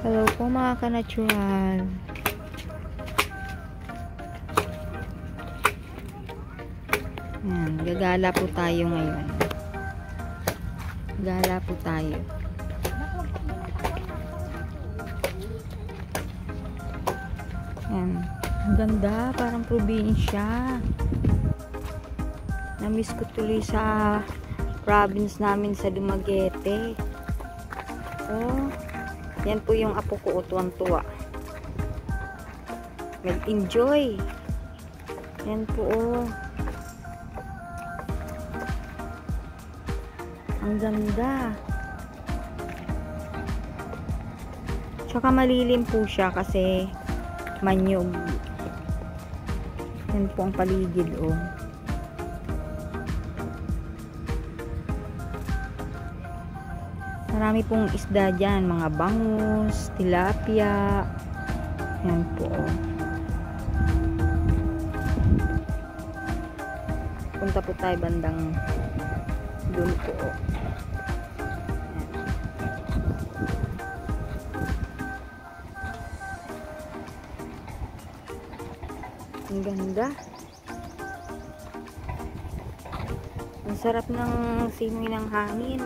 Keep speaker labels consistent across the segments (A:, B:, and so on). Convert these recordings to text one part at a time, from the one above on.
A: Hello po mga ka-natural. Yan, gagala po tayo ngayon. Gala po tayo. Yan, ang ganda, parang probinsya. Na-miss ko tuloy sa province namin sa Dumaguete. Oh, yan po yung apo ko, tuwang-tuwa. Mag-enjoy. Yan po, oh. Ang ganda. Tsaka malilim po siya kasi manyog. Yan po ang paligid, oh. Marami pong isda dyan. Mga bangus, tilapia. Yan po. Punta po tayo bandang doon po. Ang ganda. Ang sarap ng simoy ng hangin.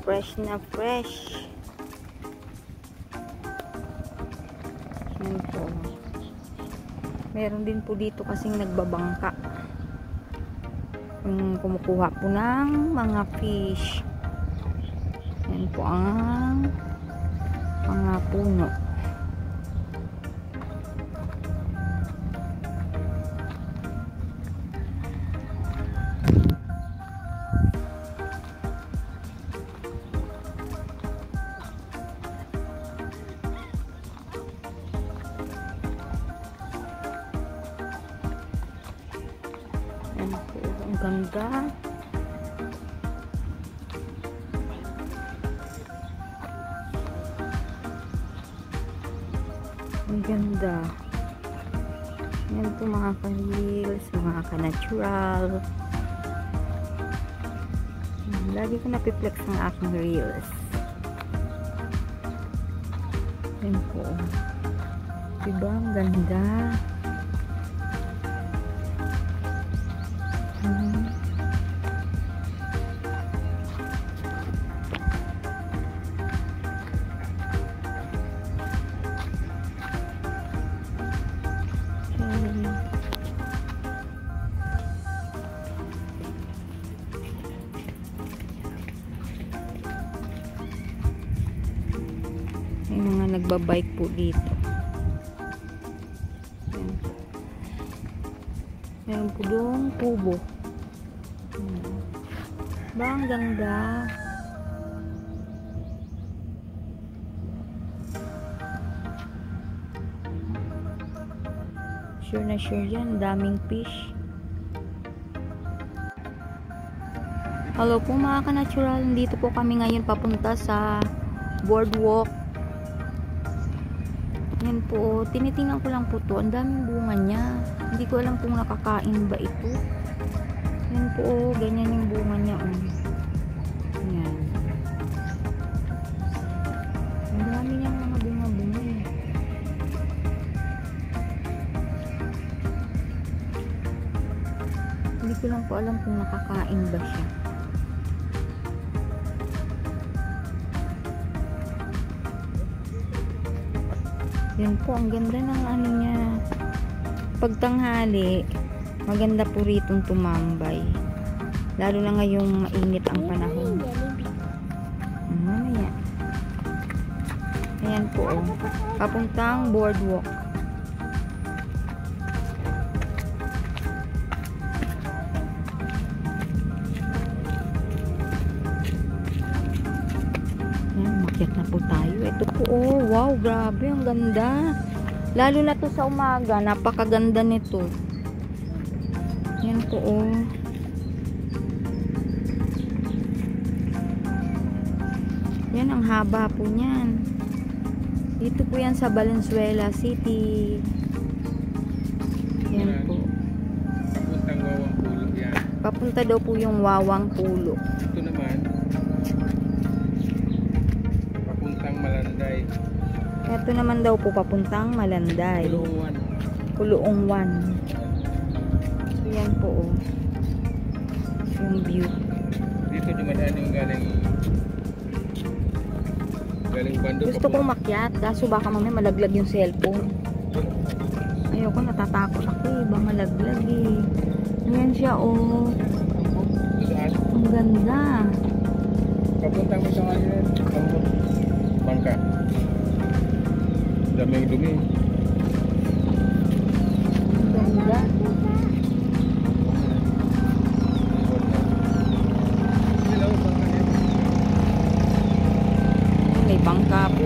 A: Fresh na fresh. Yan po. Meron din po dito kasing nagbabangka. Kumukuha po ng mga fish. Yan po ang mga puno. Yan po, ang ganda. Ang ganda. Yan po mga ka-reels, mga ka-natural. Lagi ko napiplex ang aking reels. Yan po. Diba? Ang ganda. May mga nagbabike po dito. Meron po doong kubo. Ba, ang ganda. Sure na sure yan. Daming fish. Hello po mga ka-natural. Dito po kami ngayon papunta sa boardwalk. Yan po, tinitingnan ko lang po to. Ang daming bunga niya. Hindi ko alam kung nakakain ba ito. Yan po, ganyan yung bunga niya. Yan. Ang dami niyang mga bunga-bunga. Hindi ko lang po alam kung nakakain ba siya. Yan po, ang ganda ng ano niya. Pagtanghali, maganda po ritong tumambay. Lalo na ngayong mainit ang panahon. Mamaya. Ayan po, oh. Papuntang boardwalk. Makyat na po tayo. Ito po, oh, wow, grabe, ang ganda. Lalo na to sa umaga, napakaganda nito. Yan po, oh. Yan, ang haba po niyan. Dito po yan sa Valenzuela City. Yan po.
B: Papuntang Wawang Pulo yan.
A: Papunta daw po yung Wawang Pulo.
B: Ito naman, papuntang Malanday. Malanday.
A: Ito naman daw po papuntang Malanday.
B: Tulungan.
A: Kuluong 1. So yan po oh. Yung view.
B: Dito dumadaan yung galing Bando.
A: Gusto kong makyat, kaso baka mamaya malaglag yung cellphone. Ayoko, natatakot ako eh. Ba malaglag eh. Ayan siya oh.
B: Saan?
A: Ang ganda.
B: Papunta mo sa ngayon. Bangka. Daming dumi.
A: Ang ganda.
B: Hello, bangka niya.
A: May bangka po.